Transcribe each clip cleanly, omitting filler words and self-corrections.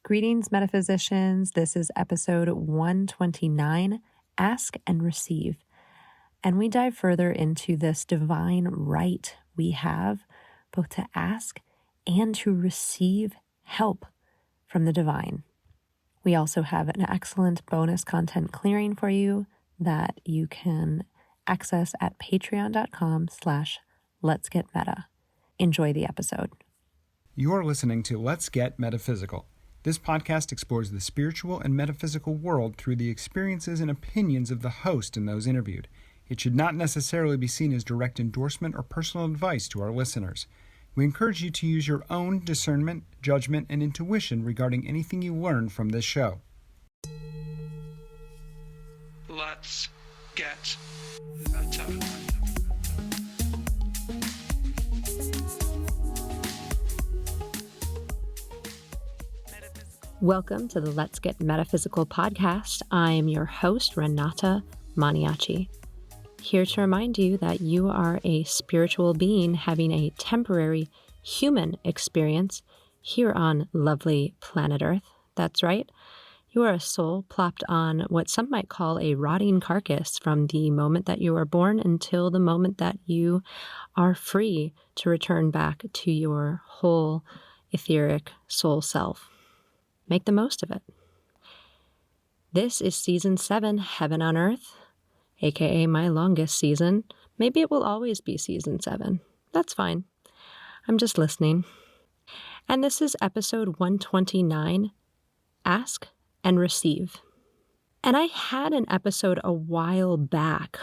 Greetings, metaphysicians. This is episode 129, Ask and Receive. And we dive further into this divine right we have both to ask and to receive help from the divine. We also have an excellent bonus content clearing for you that you can access at patreon.com/letsgetmeta. Enjoy the episode. You're listening to Let's Get Metaphysical. This podcast explores the spiritual and metaphysical world through the experiences and opinions of the host and those interviewed. It should not necessarily be seen as direct endorsement or personal advice to our listeners. We encourage you to use your own discernment, judgment, and intuition regarding anything you learn from this show. Let's get meta. Welcome to the Let's Get Metaphysical podcast. I am your host, Renata Maniaci, here to remind you that you are a spiritual being having a temporary human experience here on lovely planet Earth. That's right. You are a soul plopped on what some might call a rotting carcass from the moment that you are born until the moment that you are free to return back to your whole etheric soul self. Make the most of it. This is season 7, Heaven on Earth, aka my longest season. Maybe it will always be season 7. That's fine. I'm just listening. And this is episode 129, Ask and Receive. And I had an episode a while back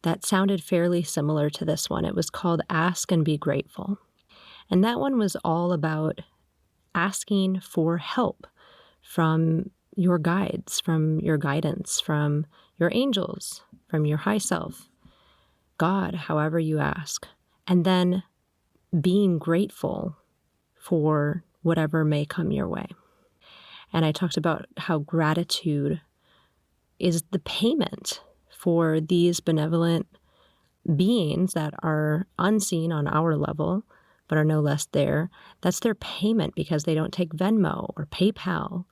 that sounded fairly similar to this one. It was called Ask and Be Grateful. And that one was all about asking for help from your guides, from your guidance, from your angels, from your high self, God, however you ask, and then being grateful for whatever may come your way. And I talked about how gratitude is the payment for these benevolent beings that are unseen on our level, but are no less there. That's their payment because they don't take Venmo or PayPal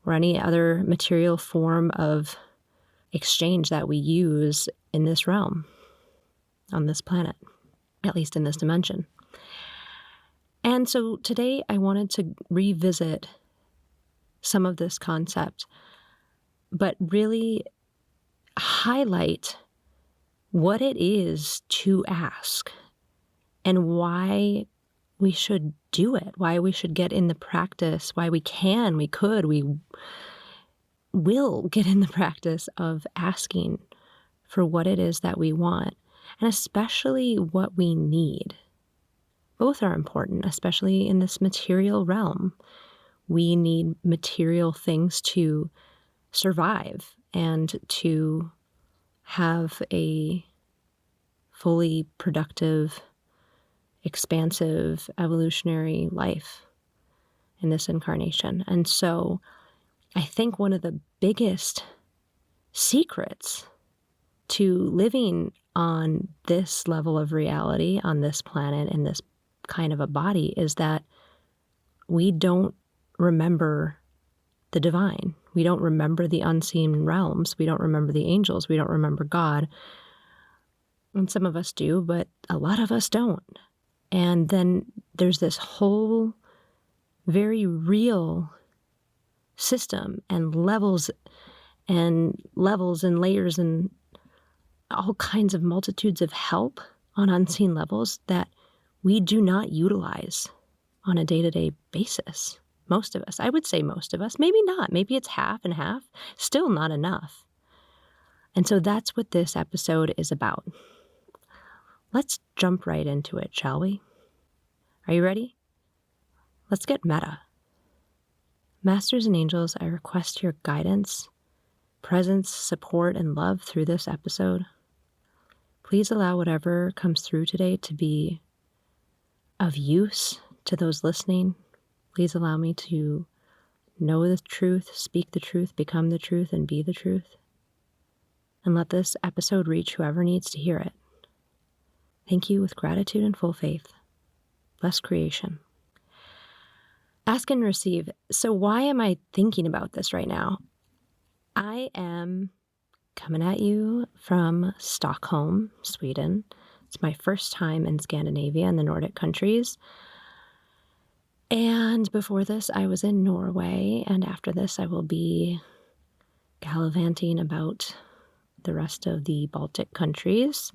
or any other material form of exchange that we use in this realm, on this planet, at least in this dimension. And so today I wanted to revisit some of this concept, but really highlight what it is to ask and why we should do it, why we should get in the practice, why we will get in the practice of asking for what it is that we want, and especially what we need. Both are important, especially in this material realm. We need material things to survive and to have a fully productive, expansive, evolutionary life in this incarnation. And so I think one of the biggest secrets to living on this level of reality, on this planet, in this kind of a body, is that we don't remember the divine. We don't remember the unseen realms. We don't remember the angels. We don't remember God. And some of us do, but a lot of us don't. And then there's this whole very real system and levels and layers and all kinds of multitudes of help on unseen levels that we do not utilize on a day-to-day basis. Most of us, I would say most of us, maybe not, maybe it's half and half, still not enough. And so that's what this episode is about. Let's jump right into it, shall we? Are you ready? Let's get meta. Masters and angels, I request your guidance, presence, support, and love through this episode. Please allow whatever comes through today to be of use to those listening. Please allow me to know the truth, speak the truth, become the truth, and be the truth. And let this episode reach whoever needs to hear it. Thank you with gratitude and full faith. Bless creation. Ask and receive. So why am I thinking about this right now? I am coming at you from Stockholm, Sweden. It's my first time in Scandinavia and the Nordic countries. And before this, I was in Norway. And after this, I will be gallivanting about the rest of the Baltic countries.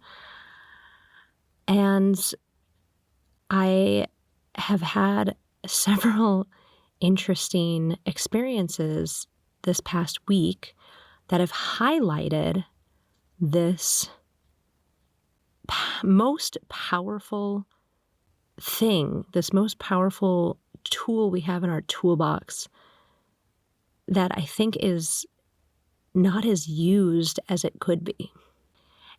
And I have had several interesting experiences this past week that have highlighted this most powerful thing, this most powerful tool we have in our toolbox that I think is not as used as it could be.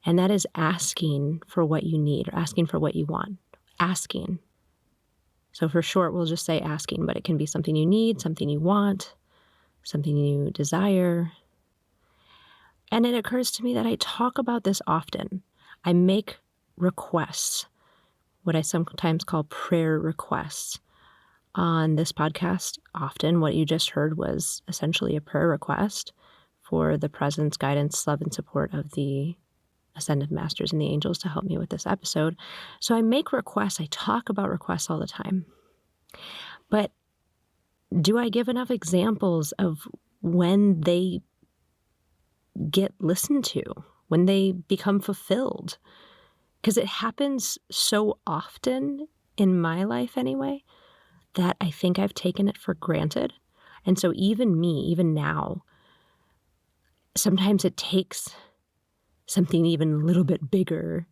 And that is asking for what you need or asking for what you want. Asking. So for short, we'll just say asking, but it can be something you need, something you want, something you desire. And it occurs to me that I talk about this often. I make requests, what I sometimes call prayer requests. On this podcast, often what you just heard was essentially a prayer request for the presence, guidance, love, and support of the Ascended Masters and the angels to help me with this episode. So I make requests. I talk about requests all the time. But do I give enough examples of when they get listened to, when they become fulfilled? Because it happens so often in my life anyway, that I think I've taken it for granted. And so even me, even now, sometimes it takes something even a little bit bigger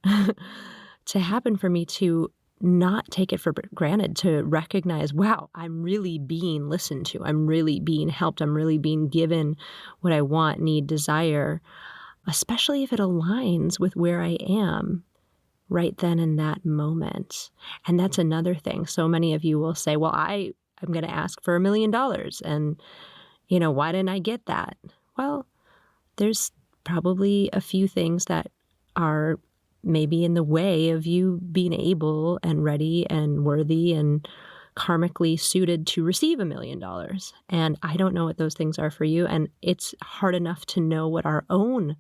to happen for me to not take it for granted, to recognize, wow, I'm really being listened to. I'm really being helped. I'm really being given what I want, need, desire, especially if it aligns with where I am right then in that moment. And that's another thing. So many of you will say, well, I'm going to ask for $1 million. And, why didn't I get that? Well, there's probably a few things that are maybe in the way of you being able and ready and worthy and karmically suited to receive $1 million. And I don't know what those things are for you. And it's hard enough to know what our own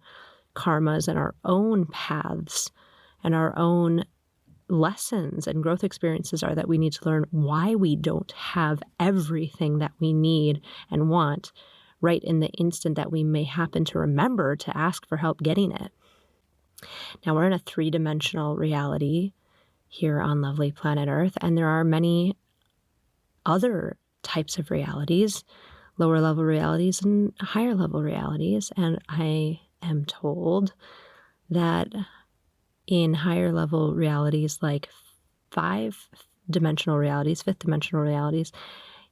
karmas and our own paths and our own lessons and growth experiences are that we need to learn why we don't have everything that we need and want right in the instant that we may happen to remember to ask for help getting it. Now, we're in a 3-dimensional reality here on lovely planet Earth, and there are many other types of realities, lower level realities and higher level realities. And I am told that in higher level realities, like 5-dimensional realities, 5th-dimensional realities,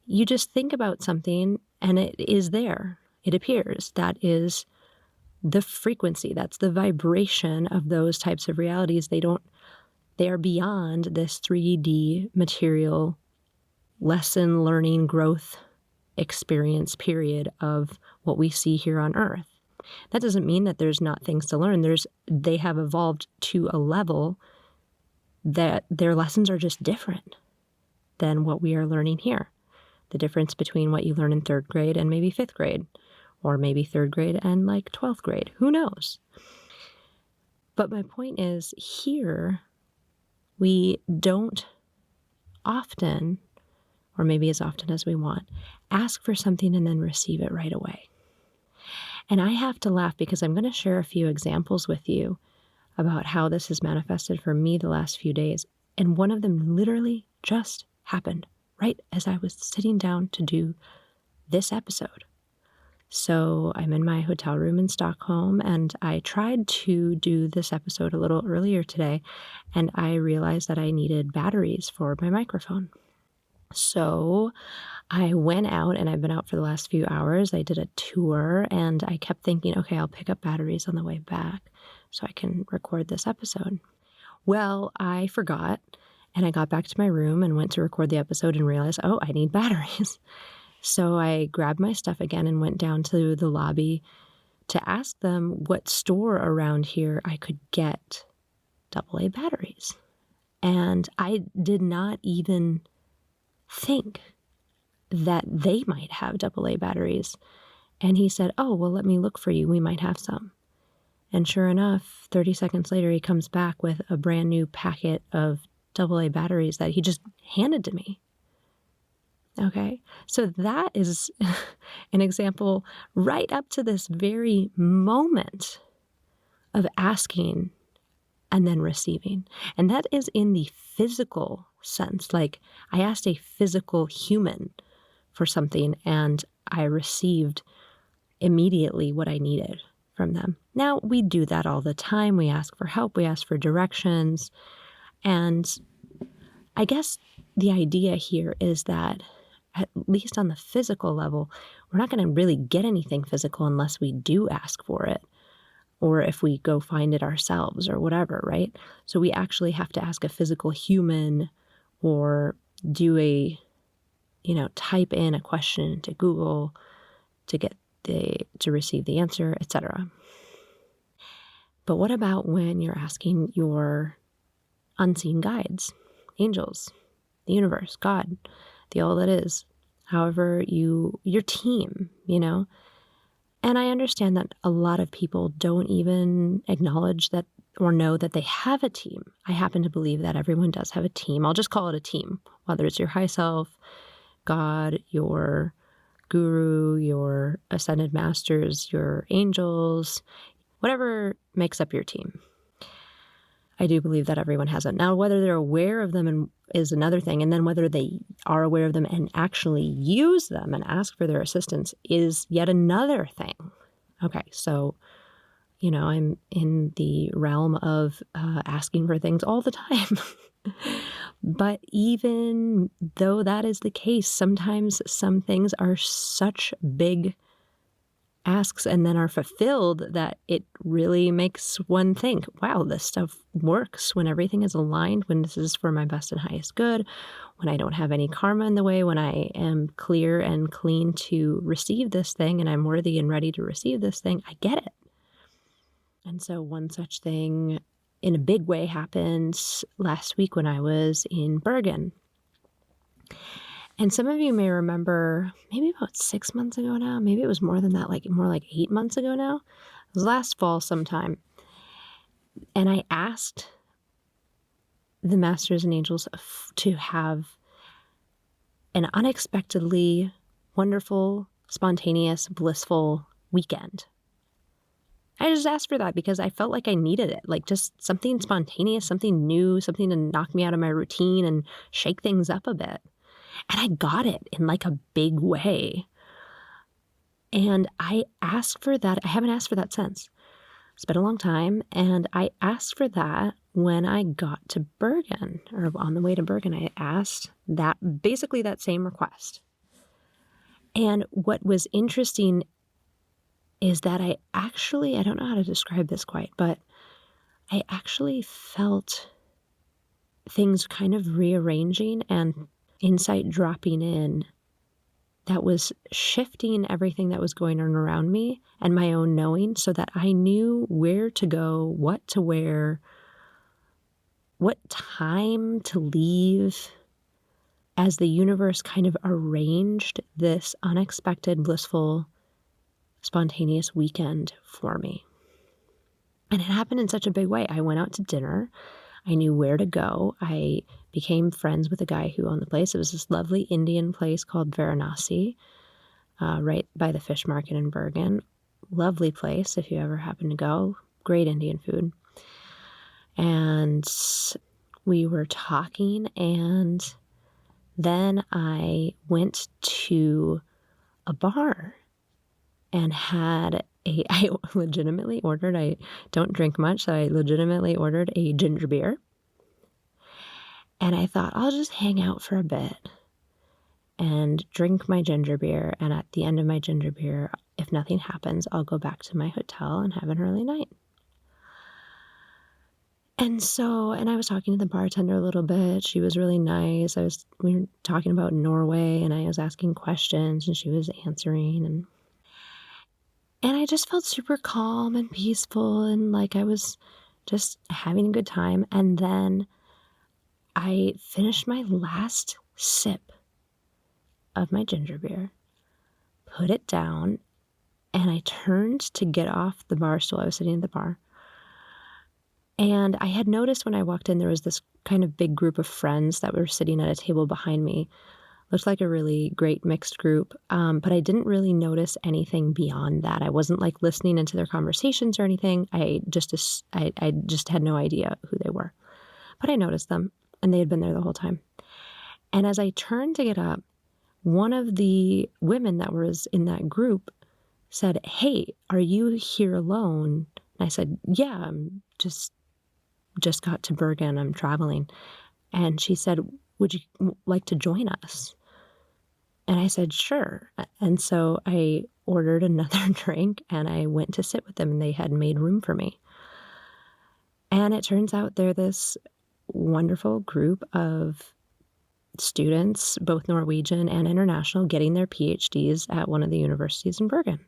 you just think about something and it is there. It appears. That is the frequency. That's the vibration of those types of realities. They are beyond this 3D material lesson, learning, growth experience period of what we see here on Earth. That doesn't mean that there's not things to learn. They have evolved to a level that their lessons are just different than what we are learning here. The difference between what you learn in 3rd grade and maybe 5th grade, or maybe 3rd grade and like 12th grade. Who knows? But my point is, here, we don't often, or maybe as often as we want, ask for something and then receive it right away. And I have to laugh because I'm going to share a few examples with you about how this has manifested for me the last few days. And one of them literally just happened right as I was sitting down to do this episode. So I'm in my hotel room in Stockholm, and I tried to do this episode a little earlier today, and I realized that I needed batteries for my microphone. So I went out, and I've been out for the last few hours. I did a tour, and I kept thinking, okay, I'll pick up batteries on the way back so I can record this episode. Well, I forgot, and I got back to my room and went to record the episode and realized, oh, I need batteries. So I grabbed my stuff again and went down to the lobby to ask them what store around here I could get AA batteries. And I did not even think that they might have AA batteries. And he said, oh, well, let me look for you. We might have some. And sure enough, 30 seconds later, he comes back with a brand new packet of AA batteries that he just handed to me. Okay, so that is an example right up to this very moment of asking and then receiving. And that is in the physical sense. Like, I asked a physical human for something and I received immediately what I needed from them. Now, we do that all the time. We ask for help, we ask for directions. And I guess the idea here is that, at least on the physical level, we're not going to really get anything physical unless we do ask for it, or if we go find it ourselves or whatever, right? So we actually have to ask a physical human or do type in a question into Google to receive the answer, etc. But what about when you're asking your unseen guides, angels, the universe, God, the all that is, however your team, And I understand that a lot of people don't even acknowledge that or know that they have a team. I happen to believe that everyone does have a team. I'll just call it a team, whether it's your high self, God, your guru, your ascended masters, your angels, whatever makes up your team. I do believe that everyone has it. Now, whether they're aware of them is another thing, and then whether they are aware of them and actually use them and ask for their assistance is yet another thing. Okay, so, I'm in the realm of asking for things all the time. But even though that is the case, sometimes some things are such big asks and then are fulfilled that it really makes one think, wow, this stuff works when everything is aligned, when this is for my best and highest good, when I don't have any karma in the way, when I am clear and clean to receive this thing and I'm worthy and ready to receive this thing, I get it. And so one such thing in a big way happened last week when I was in Bergen. And some of you may remember maybe about 6 months ago now, maybe it was more than that, more like 8 months ago now. It was last fall sometime. And I asked the masters and angels to have an unexpectedly wonderful, spontaneous, blissful weekend. I just asked for that because I felt like I needed it, like just something spontaneous, something new, something to knock me out of my routine and shake things up a bit. And I got it in like a big way. And I asked for that. I haven't asked for that since. It's been a long time. And I asked for that when I got to Bergen, or on the way to Bergen. I asked that, basically that same request. And what was interesting is that I don't know how to describe this quite, but I actually felt things kind of rearranging and insight dropping in that was shifting everything that was going on around me and my own knowing so that I knew where to go, what to wear, what time to leave, as the universe kind of arranged this unexpected, blissful, spontaneous weekend for me. And it happened in such a big way. I went out to dinner. I knew where to go. I became friends with a guy who owned the place. It was this lovely Indian place called Varanasi, right by the fish market in Bergen. Lovely place if you ever happen to go. Great Indian food. And we were talking, and then I went to a bar and I legitimately ordered, I don't drink much, so I legitimately ordered a ginger beer. And I thought, I'll just hang out for a bit and drink my ginger beer. And at the end of my ginger beer, if nothing happens, I'll go back to my hotel and have an early night. And I was talking to the bartender a little bit. She was really nice. We were talking about Norway, and I was asking questions, and she was answering. And I just felt super calm and peaceful, and like I was just having a good time. And then I finished my last sip, of my ginger beer, put it down, and I turned to get off the bar stool. I was sitting at the bar. And I had noticed when I walked in, there was this kind of big group of friends that were sitting at a table behind me. Looked like a really great mixed group, but I didn't really notice anything beyond that. I wasn't like listening into their conversations or anything. I just had no idea who they were. But I noticed them, and they had been there the whole time. And as I turned to get up, one of the women that was in that group said, "Hey, are you here alone?" And I said, "Yeah, I'm just got to Bergen. I'm traveling." And she said, "Would you like to join us?" And I said, "Sure." And so I ordered another drink and I went to sit with them, and they had made room for me. And it turns out they're this wonderful group of students, both Norwegian and international, getting their PhDs at one of the universities in Bergen.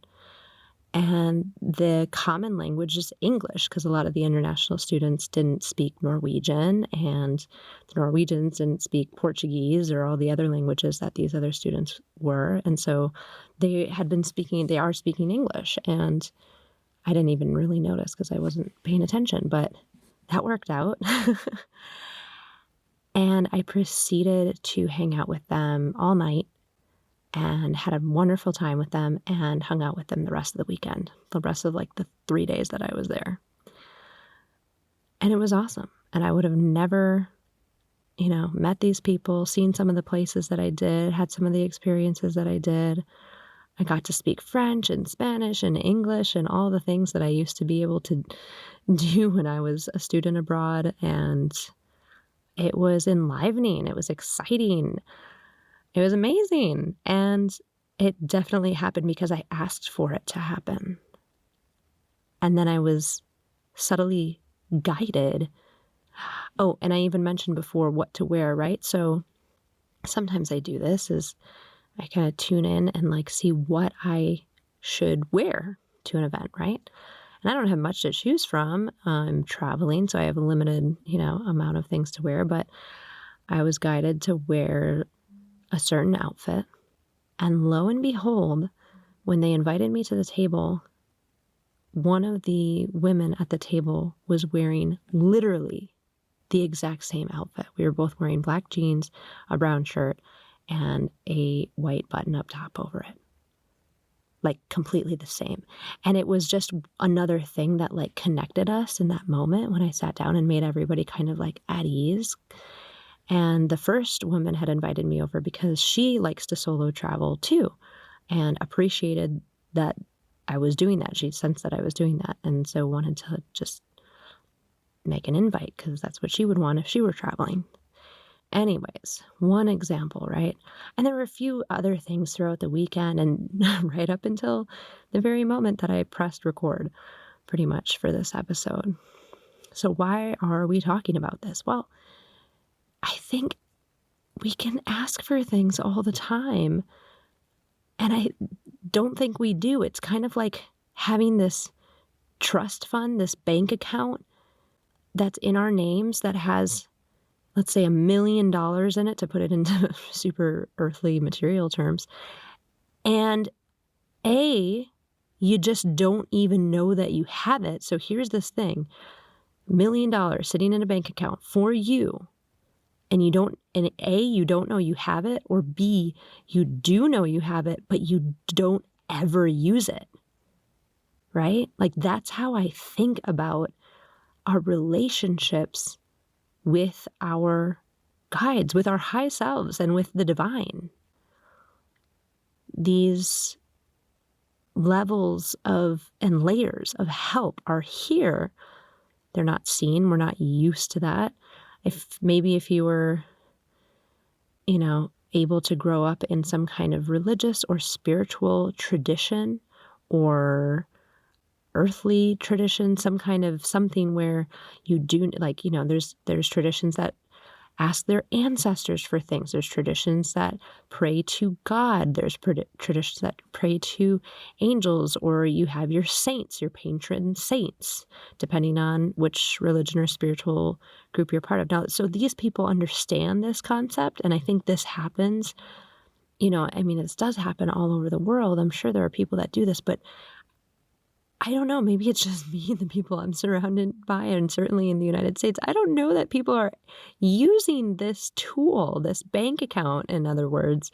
And the common language is English, because a lot of the international students didn't speak Norwegian, and the Norwegians didn't speak Portuguese or all the other languages that these other students were. And so they are speaking English. And I didn't even really notice because I wasn't paying attention, but that worked out. And I proceeded to hang out with them all night and had a wonderful time with them and hung out with them the rest of the weekend, the rest of like the 3 days that I was there. And it was awesome. And I would have never, met these people, seen some of the places that I did, had some of the experiences that I did. I got to speak French and Spanish and English and all the things that I used to be able to do when I was a student abroad. And it was enlivening. It was exciting. It was amazing. And it definitely happened because I asked for it to happen. And then I was subtly guided. Oh, and I even mentioned before what to wear, right? So sometimes I do this is I kind of tune in and like see what I should wear to an event, right? And I don't have much to choose from. I'm traveling, so I have a limited, amount of things to wear, but I was guided to wear a certain outfit. And lo and behold, when they invited me to the table, one of the women at the table was wearing literally the exact same outfit. We were both wearing black jeans, a brown shirt, and a white button-up top over it. Like completely the same. And it was just another thing that like connected us in that moment when I sat down and made everybody kind of like at ease. And the first woman had invited me over because she likes to solo travel too and appreciated that I was doing that. She sensed that I was doing that and so wanted to just make an invite because that's what she would want if she were traveling. Anyways, one example, right? And there were a few other things throughout the weekend and right up until the very moment that I pressed record pretty much for this episode. So why are we talking about this? Well, I think we can ask for things all the time. And I don't think we do. It's kind of like having this trust fund, this bank account that's in our names that has, let's say, $1 million in it, to put it into super earthly material terms. And you just don't even know that you have it. So here's this thing, $1 million sitting in a bank account for you. And you don't know you have it, or B, you do know you have it, but you don't ever use it, right? Like that's how I think about our relationships with our guides, with our high selves, and with the divine. These levels and layers of help are here. They're not seen. We're not used to that. If you were, able to grow up in some kind of religious or spiritual tradition or earthly tradition, some kind of something where you do there's traditions that ask their ancestors for things. There's traditions that pray to God. There's traditions that pray to angels, or you have your saints, your patron saints, depending on which religion or spiritual group you're part of. Now, so these people understand this concept, and I think this happens I mean, this does happen all over the world. I'm sure there are people that do this, but I don't know. Maybe it's just me and the people I'm surrounded by, and certainly in the United States. I don't know that people are using this tool, this bank account, in other words,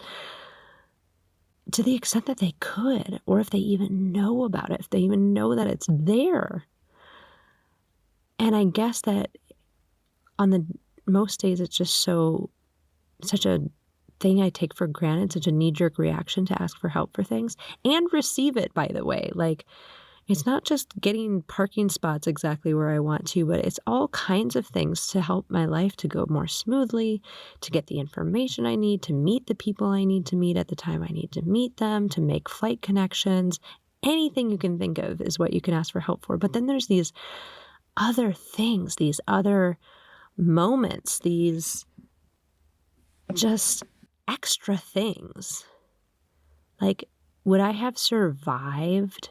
to the extent that they could, or if they even know about it, if they even know that it's there. And I guess that on the most days, it's just such a thing I take for granted, such a knee-jerk reaction to ask for help for things and receive it, by the way. Like, it's not just getting parking spots exactly where I want to, but it's all kinds of things to help my life to go more smoothly, to get the information I need, to meet the people I need to meet at the time I need to meet them, to make flight connections. Anything you can think of is what you can ask for help for. But then there's these other things, these other moments, these just extra things. Like, would I have survived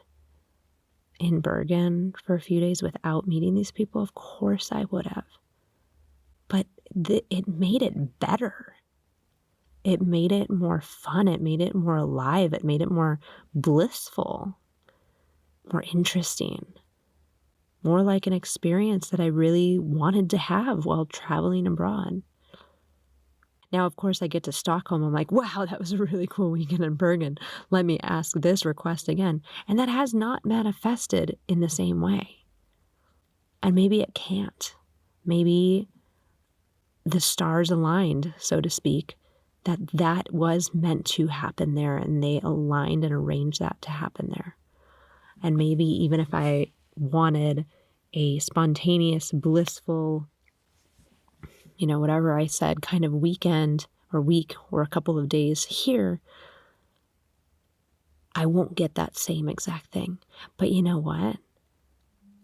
in Bergen for a few days without meeting these people? Of course I would have. But it made it better. It made it more fun. It made it more alive. It made it more blissful, more interesting, more like an experience that I really wanted to have while traveling abroad. Now, of course, I get to Stockholm. I'm like, wow, that was a really cool weekend in Bergen. Let me ask this request again. And that has not manifested in the same way. And maybe it can't. Maybe the stars aligned, so to speak, that was meant to happen there, and they aligned and arranged that to happen there. And maybe even if I wanted a spontaneous, blissful, whatever I said, kind of weekend or week or a couple of days here, I won't get that same exact thing. But you know what?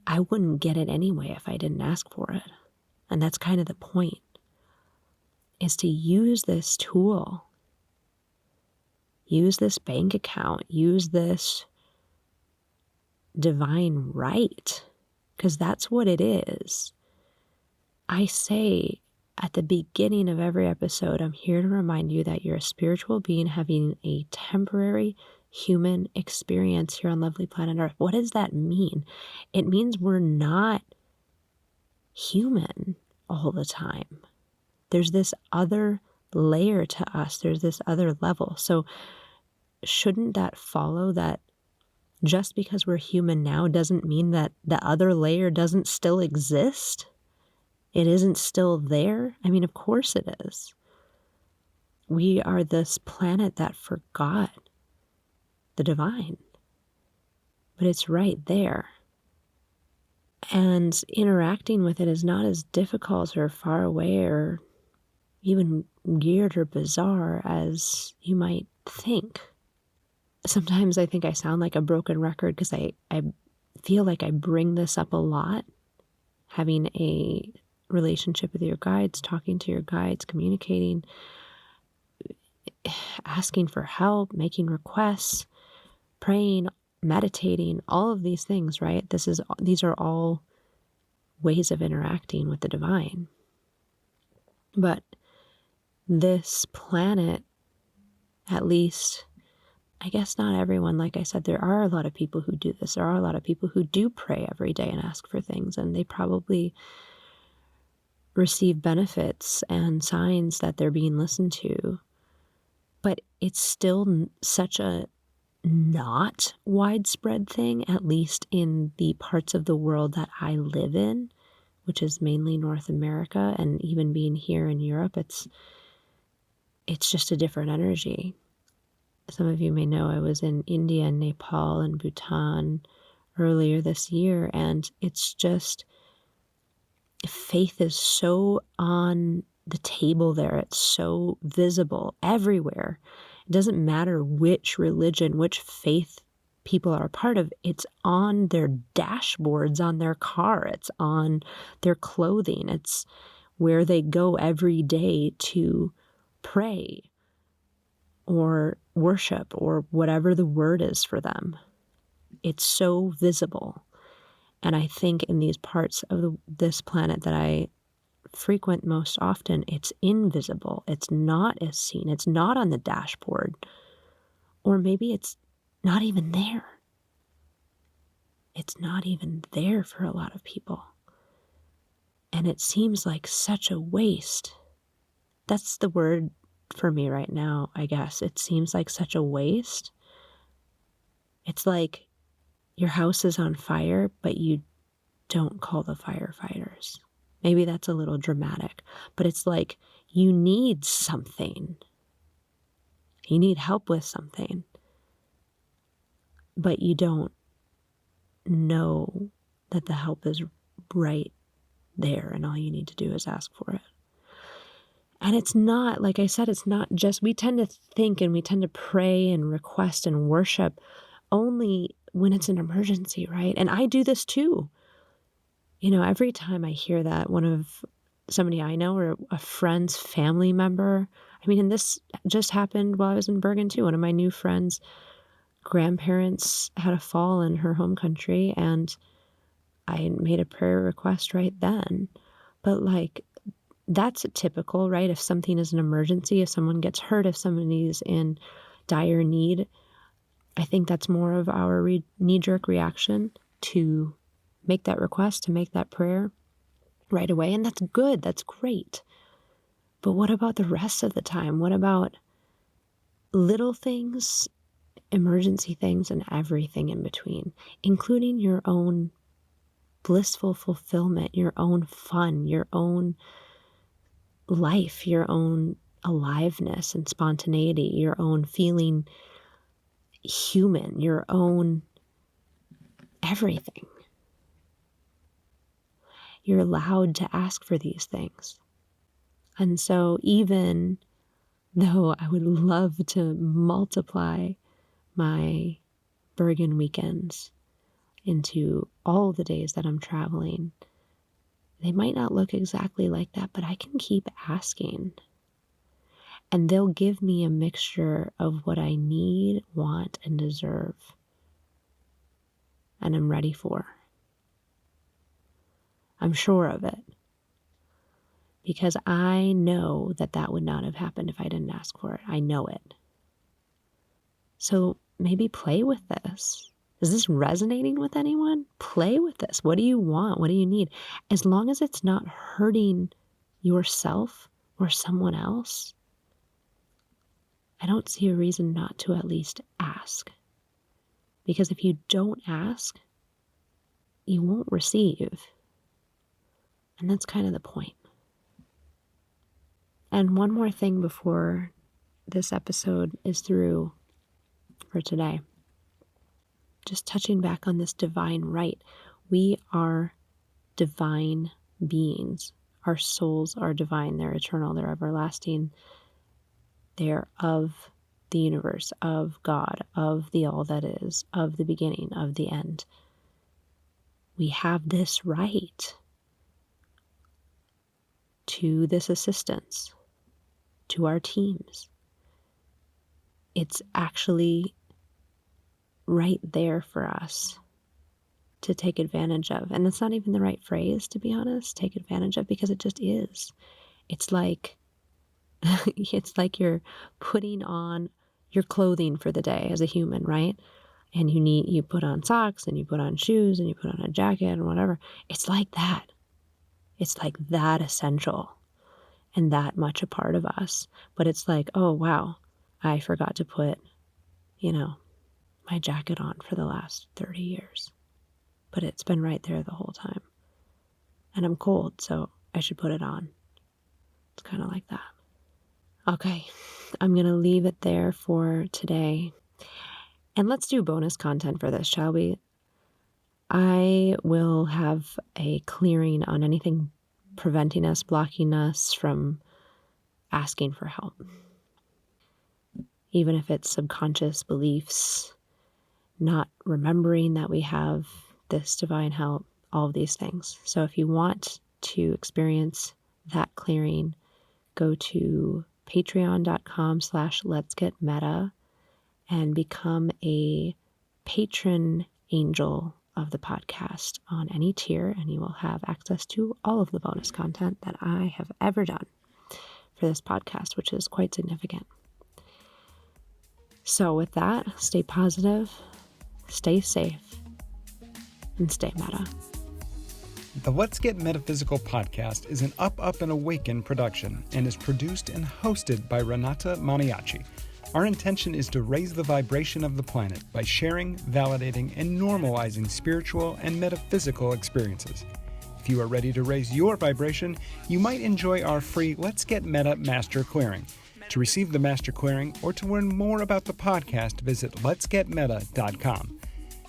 I wouldn't get it anyway if I didn't ask for it. And that's kind of the point, is to use this tool, use this bank account, use this divine right, because that's what it is. I say at the beginning of every episode, I'm here to remind you that you're a spiritual being having a temporary human experience here on lovely planet Earth. What does that mean? It means we're not human all the time. There's this other layer to us. There's this other level. So shouldn't that follow that just because we're human now doesn't mean that the other layer doesn't still exist? It isn't still there? I mean, of course it is. We are this planet that forgot the divine, but it's right there. And interacting with it is not as difficult or far away or even weird or bizarre as you might think. Sometimes I think I sound like a broken record because I feel like I bring this up a lot, having a relationship with your guides, talking to your guides, communicating, asking for help, making requests, praying, meditating, all of these things, right? These are all ways of interacting with the divine. But this planet, at least, I guess not everyone, like I said, there are a lot of people who do this. There are a lot of people who do pray every day and ask for things, and they probably receive benefits and signs that they're being listened to. But it's still such a not widespread thing, at least in the parts of the world that I live in, which is mainly North America, and even being here in Europe, it's just a different energy. Some of you may know I was in India and Nepal and Bhutan earlier this year, and it's just, faith is so on the table there. It's so visible everywhere. It doesn't matter which religion, which faith people are a part of. It's on their dashboards, on their car. It's on their clothing. It's where they go every day to pray or worship or whatever the word is for them. It's so visible. And I think in these parts of this planet that I frequent most often, it's invisible. It's not as seen. It's not on the dashboard. Or maybe it's not even there. It's not even there for a lot of people. And it seems like such a waste. That's the word for me right now, I guess. It seems like such a waste. It's like your house is on fire, but you don't call the firefighters. Maybe that's a little dramatic, but it's like you need something. You need help with something, but you don't know that the help is right there, and all you need to do is ask for it. And it's not, like I said, it's not just, we tend to think and we tend to pray and request and worship only when it's an emergency, right? And I do this too. You know, every time I hear that somebody I know or a friend's family member, I mean, and this just happened while I was in Bergen too. One of my new friends' grandparents had a fall in her home country, and I made a prayer request right then. But like, that's typical, right? If something is an emergency, if someone gets hurt, if somebody's in dire need, I think that's more of our knee-jerk reaction to make that request, to make that prayer right away. And that's good. That's great. But what about the rest of the time? What about little things, emergency things, and everything in between, including your own blissful fulfillment, your own fun, your own life, your own aliveness and spontaneity, your own feeling human, your own everything. You're allowed to ask for these things. And so even though I would love to multiply my Bergen weekends into all the days that I'm traveling, they might not look exactly like that, but I can keep asking. And they'll give me a mixture of what I need, want, and deserve, and I'm ready for. I'm sure of it. Because I know that that would not have happened if I didn't ask for it. I know it. So maybe play with this. Is this resonating with anyone? Play with this. What do you want? What do you need? As long as it's not hurting yourself or someone else, I don't see a reason not to at least ask. Because if you don't ask, you won't receive. And that's kind of the point. And one more thing before this episode is through for today. Just touching back on this divine right. We are divine beings. Our souls are divine. They're eternal. They're everlasting. They're of the universe, of God, of the all that is, of the beginning, of the end. We have this right to this assistance, to our teams. It's actually right there for us to take advantage of. And it's not even the right phrase, to be honest, take advantage of, because it just is. It's like you're putting on your clothing for the day as a human, right? And you put on socks and you put on shoes and you put on a jacket and whatever. It's like that. It's like that essential and that much a part of us. But it's like, oh, wow, I forgot to put, my jacket on for the last 30 years. But it's been right there the whole time. And I'm cold, so I should put it on. It's kind of like that. Okay, I'm going to leave it there for today. And let's do bonus content for this, shall we? I will have a clearing on anything preventing us, blocking us from asking for help. Even if it's subconscious beliefs, not remembering that we have this divine help, all of these things. So if you want to experience that clearing, go to patreon.com/letsgetmeta and become a patron angel of the podcast on any tier, and you will have access to all of the bonus content that I have ever done for this podcast, which is quite significant. So with that, stay positive, stay safe, and stay meta. The Let's Get Metaphysical podcast is an Up, and Awaken production and is produced and hosted by Renata Maniaci. Our intention is to raise the vibration of the planet by sharing, validating, and normalizing spiritual and metaphysical experiences. If you are ready to raise your vibration, you might enjoy our free Let's Get Meta Master Clearing. To receive the Master Clearing or to learn more about the podcast, visit letsgetmeta.com.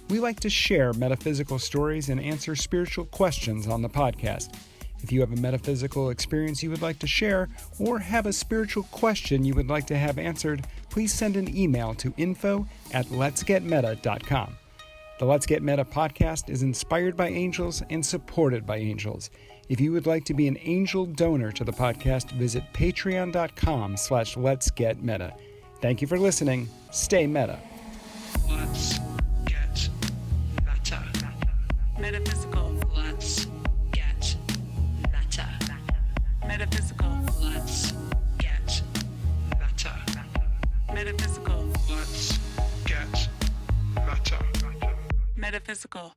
We like to share metaphysical stories and answer spiritual questions on the podcast. If you have a metaphysical experience you would like to share or have a spiritual question you would like to have answered, please send an email to info@letsgetmeta.com. The Let's Get Meta podcast is inspired by angels and supported by angels. If you would like to be an angel donor to the podcast, visit patreon.com/letsgetmeta. Thank you for listening. Stay meta. Let's get meta. Metaphysical. Let's get meta. Metaphysical. Let's get meta. Metaphysical. Let's get meta. Metaphysical.